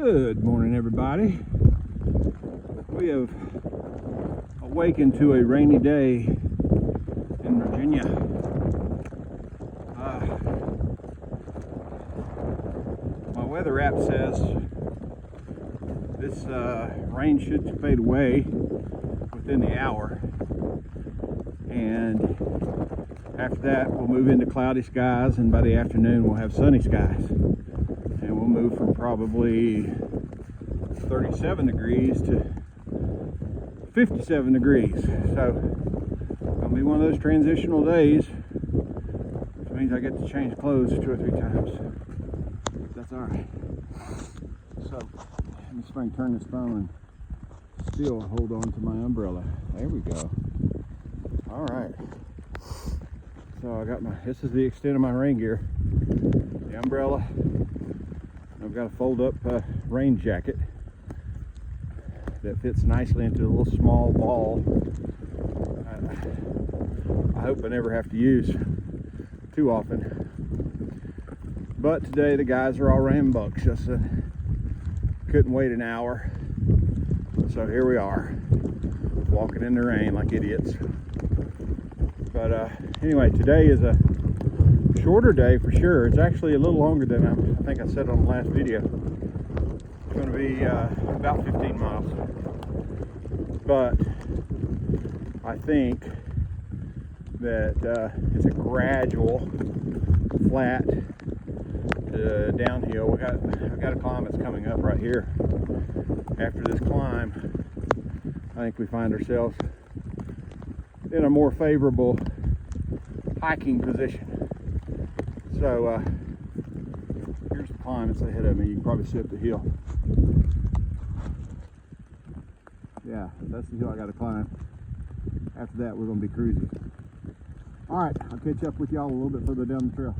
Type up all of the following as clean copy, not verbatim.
Good morning, everybody. We have awakened to a rainy day in Virginia. My weather app says this rain should fade away within the hour, and after that we'll move into cloudy skies, and by the afternoon we'll have sunny skies, and we'll move from probably 37 degrees to 57 degrees. So it'll be one of those transitional days, which means I get to change clothes 2 or 3 times. That's all right. So let me try and turn this phone and still hold on to my umbrella. There we go. All right. So I got this is the extent of my rain gear. The umbrella. I've got a fold up rain jacket that fits nicely into a little small ball. I hope I never have to use too often. But today the guys are all rambunctious and couldn't wait an hour. So here we are, walking in the rain like idiots. But anyway, today is a shorter day for sure. It's actually a little longer than I think I said on the last video. It's going to be about 15 miles. But I think that it's a gradual flat to downhill. I've got a climb that's coming up right here. After this climb, I think we find ourselves in a more favorable hiking position. So here's the climb that's ahead of me. You can probably see up the hill. Yeah, that's the hill I got to climb. After that, we're going to be cruising. All right, I'll catch up with y'all a little bit further down the trail.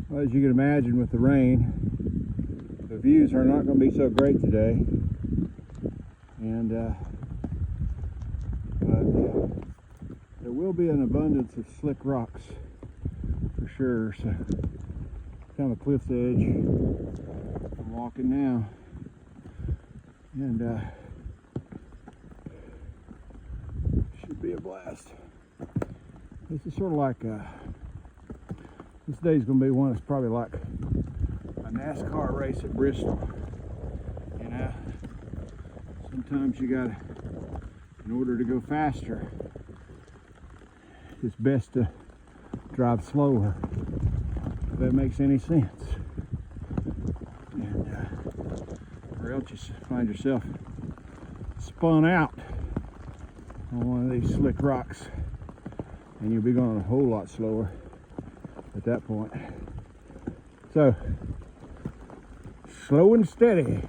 Well, as you can imagine, with the rain, the views are not going to be so great today. And but there will be an abundance of slick rocks for sure. So kind of a cliff's edge I'm walking now, and should be a blast. This is sort of like this day's gonna be one that's probably like a NASCAR race at Bristol. You know, sometimes you gotta, in order to go faster, it's best to drive slower, if that makes any sense. And or else you find yourself spun out on one of these slick rocks, and you'll be going a whole lot slower at that point. So slow and steady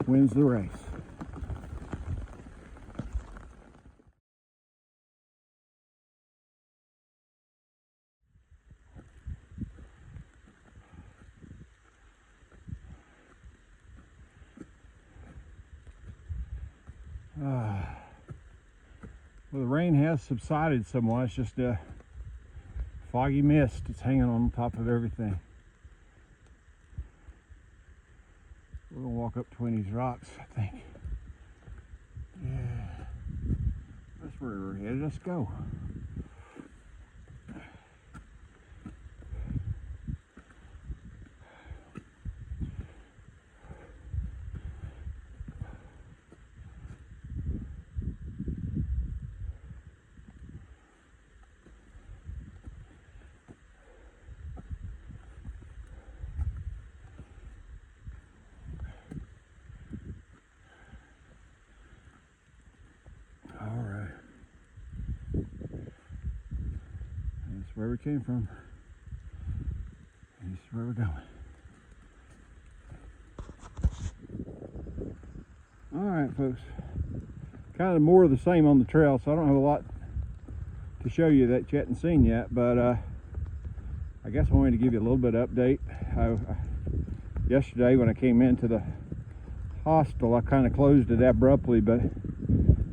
wins the race. Well, the rain has subsided somewhat. It's just a foggy mist that's hanging on top of everything. We're gonna walk up between these rocks, I think. Yeah, that's where we're headed. Let's go. Where we came from, and this is where we're going. All right, folks, kind of more of the same on the trail, so I don't have a lot to show you that you hadn't seen yet, but I guess I wanted to give you a little bit of update. Yesterday when I came into the hostel, I kind of closed it abruptly, but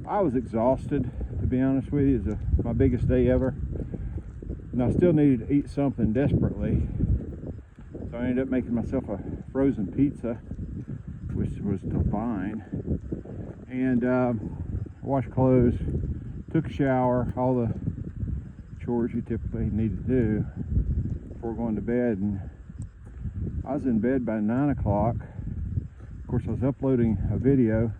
I was exhausted, to be honest with you. It's my biggest day ever. And I still needed to eat something desperately. So So I ended up making myself a frozen pizza, which was divine. And washed clothes, took a shower, all the chores you typically need to do before going to bed. And I was in bed by 9 o'clock. Of course, I was uploading a video.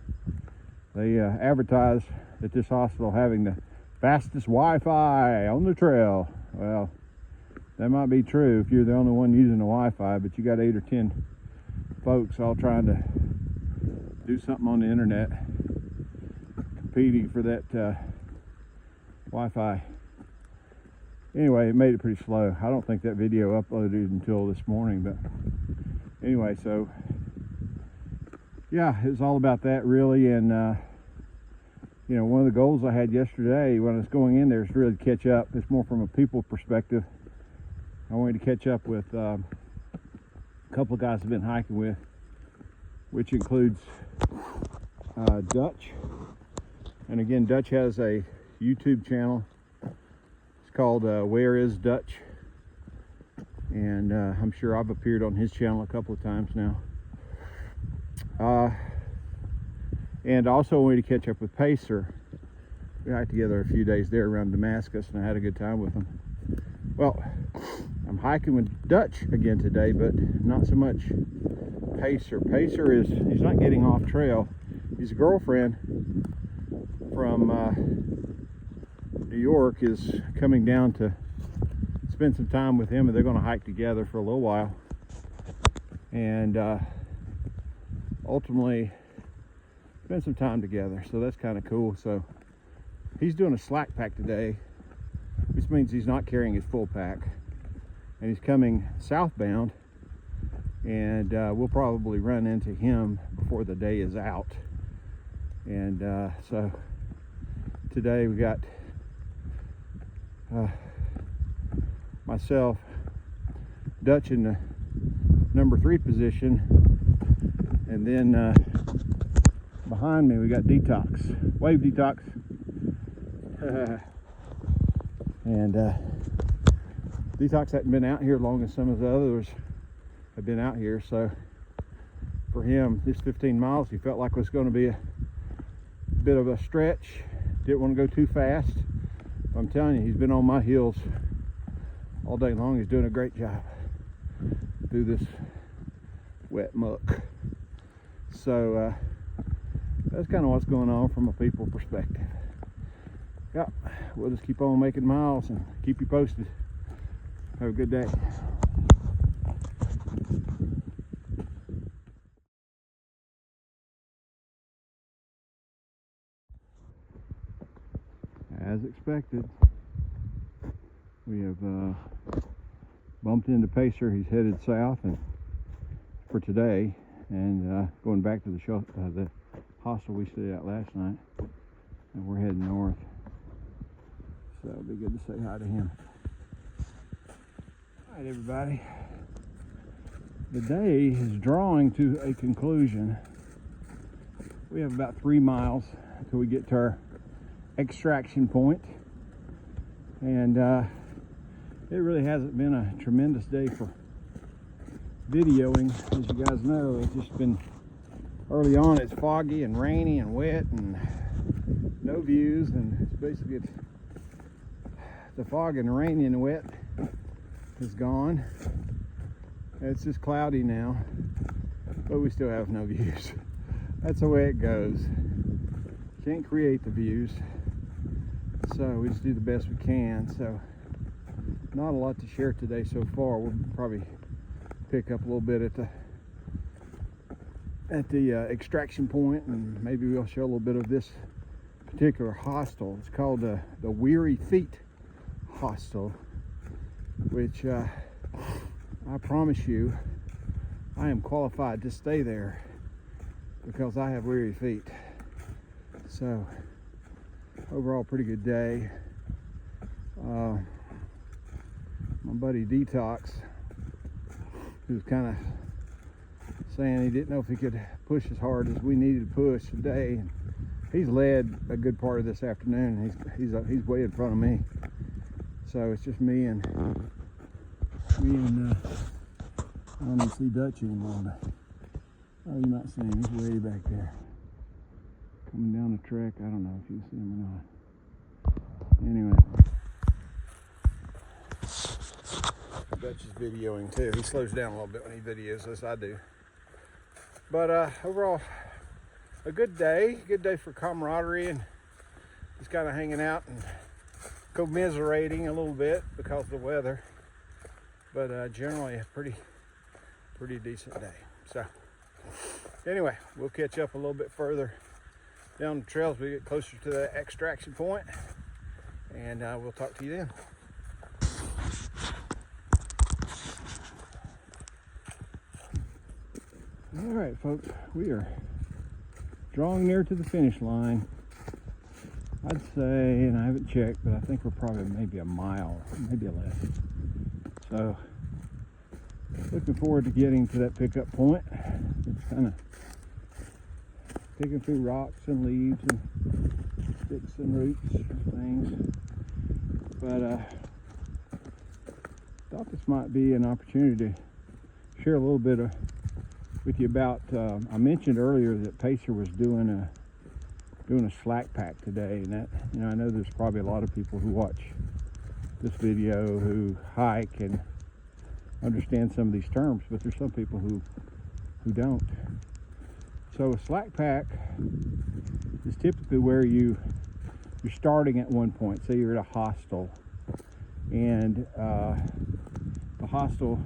They advertised at this hostel having the fastest Wi-Fi on the trail. Well, that might be true if you're the only one using the Wi-Fi, but you got 8 or 10 folks all trying to do something on the internet, competing for that Wi-Fi. Anyway, it made it pretty slow. I don't think that video uploaded until this morning, but anyway, so yeah, it was all about that really. And you know, one of the goals I had yesterday when I was going in there is really to catch up. It's more from a people perspective. I wanted to catch up with a couple of guys I've been hiking with, which includes Dutch. And again, Dutch has a YouTube channel. It's called Where Is Dutch? And I'm sure I've appeared on his channel a couple of times now. And also wanted to catch up with Pacer. We hiked together a few days there around Damascus, and I had a good time with him. Well, I'm hiking with Dutch again today, but not so much Pacer. Pacer he's not getting off trail. His girlfriend from New York is coming down to spend some time with him, and they're going to hike together for a little while. And ultimately spend some time together, so that's kind of cool. So he's doing a slack pack today, which means he's not carrying his full pack, and he's coming southbound, and we'll probably run into him before the day is out. And so today we got myself, Dutch in the number 3 position, and then behind me we got Detox, Wave Detox. And Detox hadn't been out here long as some of the others have been out here, so for him this 15 miles he felt like was going to be a bit of a stretch. Didn't want to go too fast. I'm telling you, he's been on my heels all day long. He's doing a great job through this wet muck. So that's kind of what's going on from a people perspective. Yeah, we'll just keep on making miles and keep you posted. Have a good day. As expected, we have bumped into Pacer. He's headed south and for today, and going back to the hostel we stayed at last night, and we're heading north. So it'll be good to say hi to him. All right, everybody. The day is drawing to a conclusion. We have about 3 miles until we get to our extraction point, and it really hasn't been a tremendous day for videoing. As you guys know, it's just been early on. It's foggy and rainy and wet and no views, and it's basically the fog and the rain and the wet is gone. It's just cloudy now, but we still have no views. That's the way it goes. Can't create the views, so we just do the best we can. So not a lot to share today so far. We'll probably pick up a little bit at the extraction point, and maybe we'll show a little bit of this particular hostel. It's called the Weary Feet Hostel, which I promise you I am qualified to stay there because I have weary feet. So overall, pretty good day. My buddy Detox, he was kind of saying he didn't know if he could push as hard as we needed to push today. He's led a good part of this afternoon. He's way in front of me. So it's just me and I don't even see Dutch anymore, but oh, you might see him. He's way back there. Coming down the track. I don't know if you see him or not. Anyway. Dutch is videoing too. He slows down a little bit when he videos, as I do. But overall, a good day for camaraderie and just kind of hanging out and commiserating a little bit because of the weather. But generally a pretty decent day. So anyway, we'll catch up a little bit further down the trail as we get closer to the extraction point, and we'll talk to you then. All right, folks, we are drawing near to the finish line. I'd say, and I haven't checked, but I think we're probably maybe a mile, maybe less. So, looking forward to getting to that pickup point. It's kind of picking through rocks and leaves and sticks and roots and things. But thought this might be an opportunity to share a little bit with you about. I mentioned earlier that Pacer was doing a slack pack today, and that, you know, I know there's probably a lot of people who watch this video who hike and understand some of these terms, but there's some people who don't. So a slack pack is typically where you're starting at one point. Say you're at a hostel, and the hostel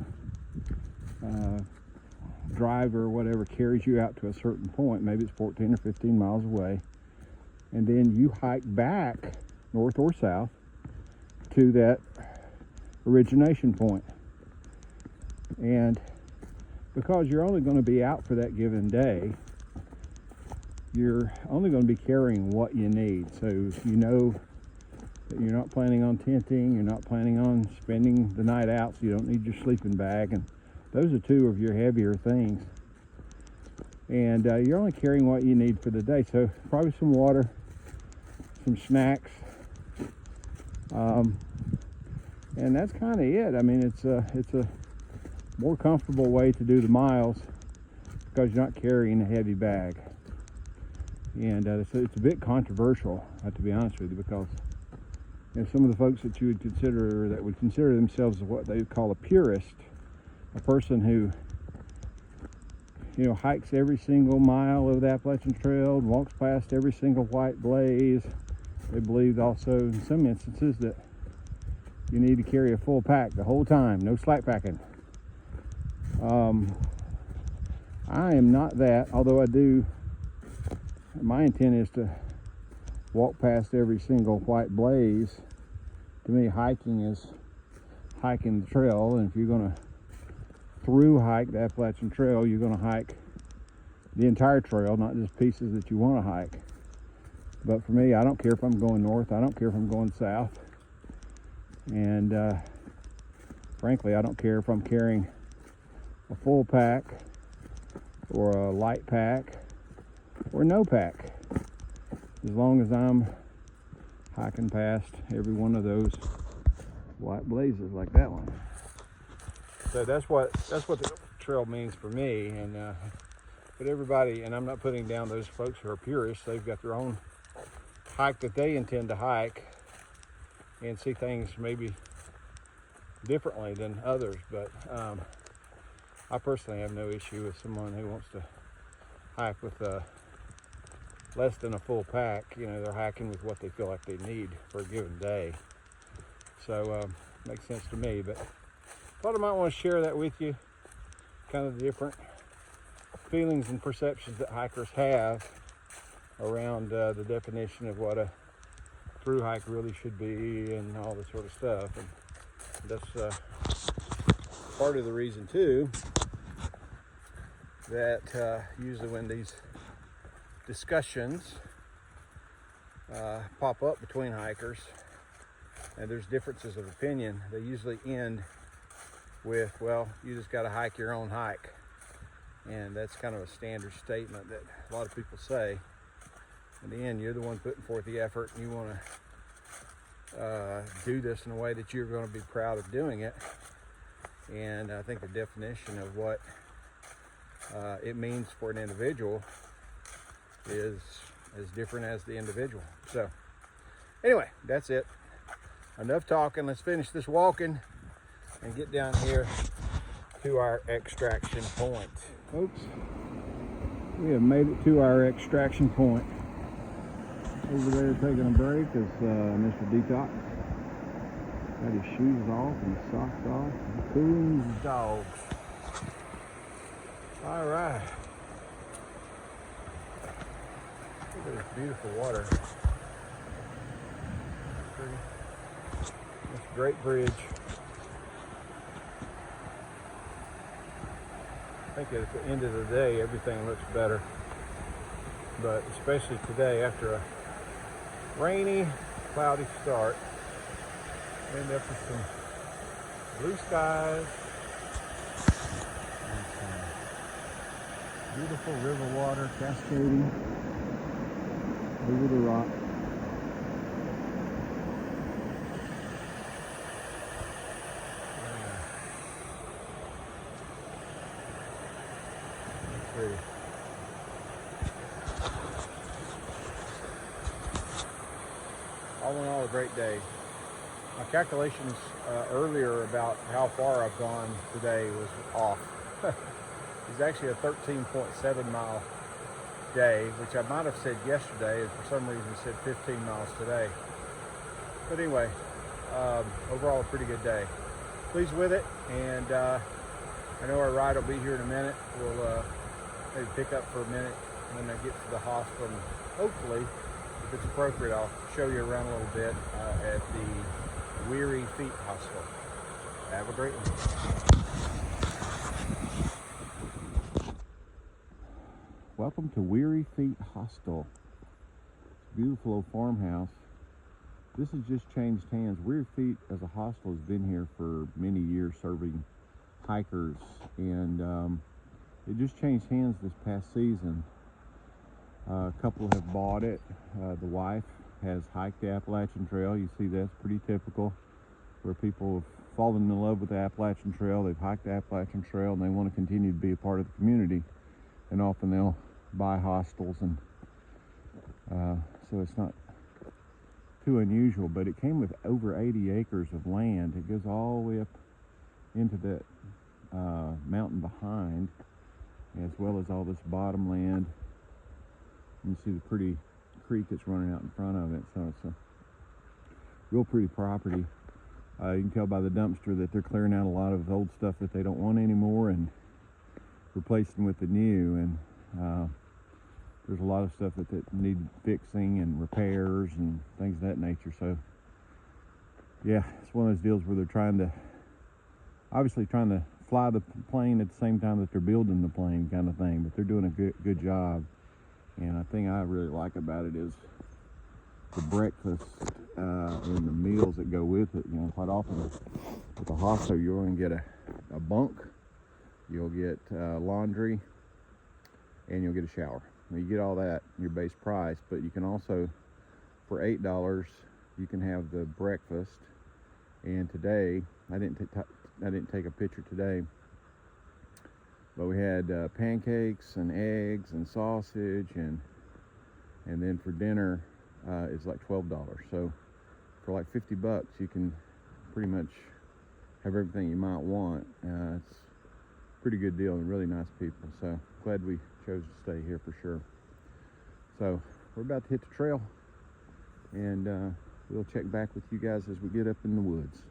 driver or whatever carries you out to a certain point. Maybe it's 14 or 15 miles away, and then you hike back north or south to that origination point. And because you're only going to be out for that given day, you're only going to be carrying what you need. So you know that you're not planning on tenting, you're not planning on spending the night out, so you don't need your sleeping bag, and those are two of your heavier things. And you're only carrying what you need for the day. So probably some water, some snacks, and that's kind of it. I mean, it's a more comfortable way to do the miles because you're not carrying a heavy bag. And it's a bit controversial, to be honest with you, because, you know, some of the folks that would consider themselves what they call a purist, a person who, you know, hikes every single mile of the Appalachian Trail and walks past every single white blaze. They believe also in some instances that you need to carry a full pack the whole time, no slack packing. I am not that, although my intent is to walk past every single white blaze. To me, hiking is hiking the trail, and if you're going to through hike the Appalachian Trail, you're going to hike the entire trail, not just pieces that you want to hike. But for me, I don't care if I'm going north, I don't care if I'm going south, and frankly, I don't care if I'm carrying a full pack or a light pack or no pack, as long as I'm hiking past every one of those white blazes like that one. So that's what the trail means for me. And but everybody, and I'm not putting down those folks who are purists, they've got their own hike that they intend to hike and see things maybe differently than others. But I personally have no issue with someone who wants to hike with less than a full pack. You know, they're hiking with what they feel like they need for a given day. So makes sense to me. But thought I might want to share that with you, kind of the different feelings and perceptions that hikers have around the definition of what a through hike really should be and all this sort of stuff. And that's part of the reason too that usually when these discussions pop up between hikers and there's differences of opinion, they usually end with, well, you just got to hike your own hike. And that's kind of a standard statement that a lot of people say. In the end, you're the one putting forth the effort, and you want to do this in a way that you're going to be proud of doing it. And I think the definition of what it means for an individual is as different as the individual. So anyway, that's it. Enough talking. Let's finish this walking and get down here to our extraction point. Folks, we have made it to our extraction point. Over there taking a break is Mr. Detox. Got his shoes off and his socks off. Cooling his dogs. All right. Look at this beautiful water. Pretty. This great bridge. I think at the end of the day, everything looks better. But especially today, after a rainy, cloudy start, we end up with some blue skies and some beautiful river water cascading over the rock. Pretty. All in all, a great day. My calculations earlier about how far I've gone today was off. It's actually a 13.7 mile day, which I might have said yesterday, and for some reason said 15 miles today. But anyway, overall a pretty good day. Pleased with it, and I know our ride will be here in a minute. We'll maybe pick up for a minute when I get to the hostel, and hopefully, if it's appropriate, I'll show you around a little bit at the Weary Feet Hostel. Have a great one. Welcome to Weary Feet Hostel. It's a beautiful old farmhouse. This has just changed hands. Weary Feet as a hostel has been here for many years serving hikers, and it just changed hands this past season. A couple have bought it. The wife has hiked the Appalachian Trail. You see, that's pretty typical, where people have fallen in love with the Appalachian Trail. They've hiked the Appalachian Trail and they want to continue to be a part of the community. And often they'll buy hostels, and so it's not too unusual. But it came with over 80 acres of land. It goes all the way up into that mountain behind, as well as all this bottom land. You see the pretty creek that's running out in front of it, so it's a real pretty property. You can tell by the dumpster that they're clearing out a lot of old stuff that they don't want anymore and replacing with the new, and there's a lot of stuff that need fixing and repairs and things of that nature. So yeah, it's one of those deals where they're obviously trying to fly the plane at the same time that they're building the plane, kind of thing, but they're doing a good job. And the thing I really like about it is the breakfast and the meals that go with it. You know, quite often with the hostel, you're going to get a bunk, you'll get laundry, and you'll get a shower. You get all that in your base price, but you can also, for $8, you can have the breakfast. And today, I didn't take a picture today, but we had pancakes and eggs and sausage, and then for dinner it's like $12. So for like $50, you can pretty much have everything you might want. It's a pretty good deal and really nice people. So glad we chose to stay here for sure. So we're about to hit the trail, and we'll check back with you guys as we get up in the woods.